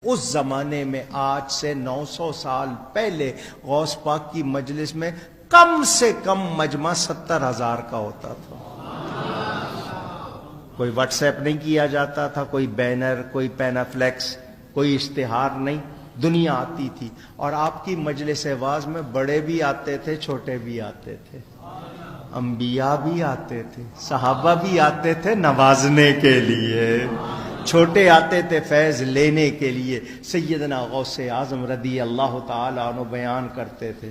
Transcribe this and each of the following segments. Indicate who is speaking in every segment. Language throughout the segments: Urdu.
Speaker 1: اس زمانے میں آج سے 900 سال پہلے غوث پاک کی مجلس میں کم سے کم مجمع 70,000 کا ہوتا تھا. کوئی واٹس ایپ نہیں کیا جاتا تھا، کوئی بینر، کوئی پینافلیکس، کوئی اشتہار نہیں. دنیا آتی تھی اور آپ کی مجلس واعظ میں بڑے بھی آتے تھے، چھوٹے بھی آتے تھے، انبیاء بھی آتے تھے، صحابہ بھی آتے تھے نوازنے کے لیے، چھوٹے آتے تھے فیض لینے کے لیے. سیدنا غوث اعظم رضی اللہ تعالی عنہ بیان کرتے تھے،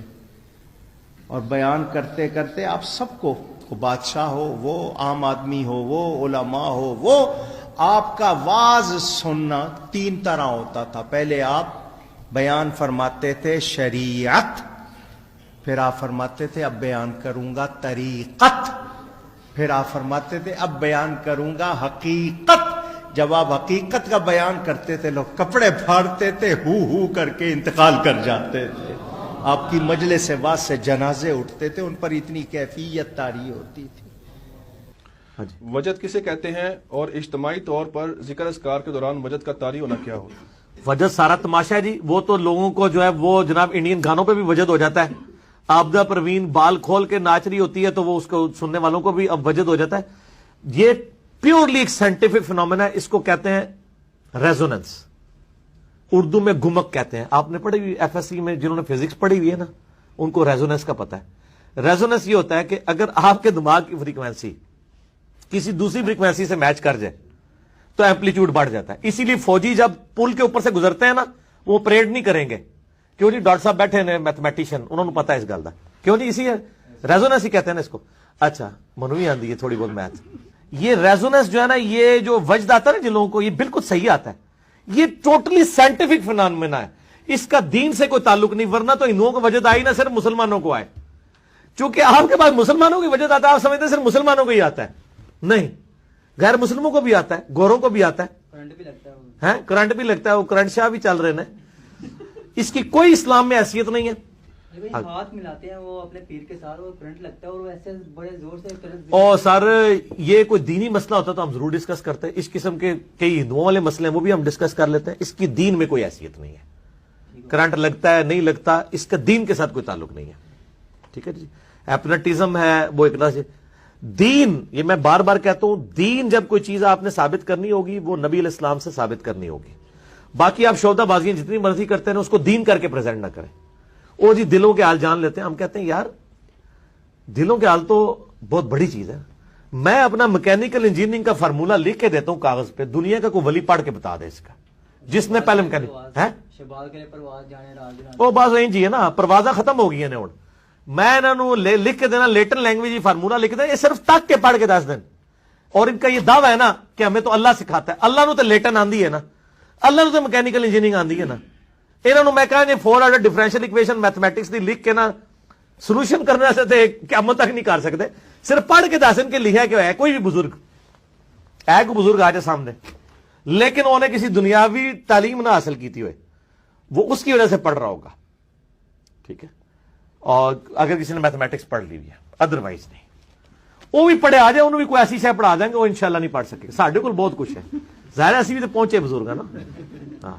Speaker 1: اور بیان کرتے کرتے آپ سب کو، بادشاہ ہو وہ، عام آدمی ہو وہ، علماء ہو وہ، آپ کا واعظ سننا 3 طرح ہوتا تھا. پہلے آپ بیان فرماتے تھے شریعت، پھر آپ فرماتے تھے اب بیان کروں گا طریقت، پھر آپ فرماتے تھے اب بیان کروں گا حقیقت. جب آپ حقیقت کا بیان کرتے تھے لوگ کپڑے پھاڑتے تھے، ہو کر کے انتقال کر جاتے تھے. آپ کی مجلس واعظ سے جنازے اٹھتے تھے، ان پر اتنی کیفیت طاری ہوتی تھی.
Speaker 2: وجد کسے کہتے ہیں اور اجتماعی طور پر ذکر اذکار کے دوران وجد کا طاری ہونا کیا ہوتا ہے؟
Speaker 3: وجد سارا تماشا ہے جی. وہ تو لوگوں کو جو ہے وہ جناب انڈین گانوں پہ بھی وجد ہو جاتا ہے. آبدہ پروین بال کھول کے ناچ رہی ہوتی ہے تو وہ اس کو سننے والوں کو بھی اب وجد ہو جاتا ہے. یہ پیورلی ایک سائنٹیفک فنومینا ہے، اس کو کہتے ہیں ریزوننس، اردو میں گمک کہتے ہیں. آپ نے پڑھی ہوئی ایف ایس سی میں، جنہوں نے فزکس پڑھی ہوئی ہے نا، ان کو ریزوننس کا پتہ ہے. ریزوننس یہ ہوتا ہے کہ اگر آپ کے دماغ کی فریکوینسی کسی دوسری فریکوینسی سے میچ کر جائے تو ایمپلیٹیوڈ بڑھ جاتا ہے. اسی لیے فوجی جب پل کے اوپر سے گزرتے ہیں نا، وہ پریڈ نہیں کریں گے. کیوں جی؟ ڈاکٹر صاحب بیٹھے ہیں میتھمیٹیشین، انہوں نے پتا ہے اس گل کا. کیوں جی؟ اسی ہے ریزوننس ہی کہتے ہیں نا اس کو. اچھا منوی آندی ہے تھوڑی بہت میتھ. یہ ریزوننس جو ہے نا، یہ جو وجد آتا ہے نا جن لوگوں کو، یہ بالکل صحیح آتا ہے. یہ ٹوٹلی سائنٹیفک فنومینا ہے، اس کا دین سے کوئی تعلق نہیں. ورنہ تو ہندوؤں کو وجد آئی نہ صرف مسلمانوں کو آئے. چونکہ آپ کے پاس مسلمانوں کی وجد آتا ہے، آپ سمجھتے ہیں صرف مسلمانوں کو ہی آتا ہے. نہیں، غیر مسلموں کو بھی آتا ہے، گوروں کو بھی آتا ہے، کرنٹ بھی لگتا ہے. وہ کرنٹ شاہ بھی چل رہے ہیں. اس کی کوئی اسلام میں حیثیت نہیں ہے.
Speaker 4: ہاتھ ملاتے ہیں وہ اپنے پیر کے ساتھ، وہ کرنٹ لگتا ہے اور ایسے بڑے زور سے.
Speaker 3: اور سر یہ کوئی دینی مسئلہ ہوتا تو ہم ضرور ڈسکس کرتے ہیں. اس قسم کے کئی ہندوؤں والے مسئلے ہیں، وہ بھی ہم ڈسکس کر لیتے ہیں. اس کی دین میں کوئی حیثیت نہیں ہے. کرنٹ لگتا ہے نہیں لگتا، اس کا دین کے ساتھ کوئی تعلق نہیں ہے. ٹھیک ہے جی. ایپنٹزم ہے وہ ایک طرح سے دین. یہ میں بار بار کہتا ہوں، دین جب کوئی چیز آپ نے ثابت کرنی ہوگی وہ نبی علیہ السلام سے ثابت کرنی ہوگی. باقی آپ شعبہ بازیاں جتنی مرضی کرتے ہیں اس کو دین کر کے پریزنٹ نہ کریں. او جی دلوں کے حال جان لیتے ہیں. ہم کہتے ہیں یار دلوں کے حال تو بہت بڑی چیز ہے. میں اپنا میکینیکل انجینئرنگ کا فارمولا لکھ کے دیتا ہوں کاغذ پہ، دنیا کا کوئی ولی پڑھ کے بتا دے اس کا، جس نے پہلے میکینک ہے وہ باز وہیں جی ہے نا. پروازہ ختم ہو گئی ہیں ہوں. میں انہوں نے لکھ کے دینا لیٹن لینگویج فارمولا لکھ دینا، یہ صرف تک کے پڑھ کے 10 دن. اور ان کا یہ دعویٰ ہے نا کہ ہمیں تو اللہ سکھاتا ہے. اللہ نے تو لیٹن آندی ہے نا، اللہ نے تو میکینیکل انجینئرنگ آندی ہے نا. انہوں نے میں کہا جی 4 آرڈر ڈفرینشیل ایکویشن میتھمیٹکس دی لکھ کے نا سولوشن کرنے سے تے قیامت تک نہیں کر سکتے. صرف پڑھ کے 10 دن کے لکھا کہ ہے کوئی بھی بزرگ ہے، کوئی بزرگ آ جائے سامنے، لیکن انہوں نے کسی دنیاوی تعلیم نہ حاصل کی ہوئے، وہ اس کی وجہ سے پڑھ رہا ہوگا. ٹھیک ہے. اور اگر کسی نے میتھمیٹکس پڑھ لی ہے، ادروائز نہیں. وہ بھی پڑھے آ جائے، انہوں بھی کوئی ایسی شے پڑھا دیں گے، وہ انشاءاللہ نہیں پڑھ سکے. ساڈے کو بہت کچھ ہے، ظاہر ایسی بھی تو پہنچے بزرگ ہے نا. ہاں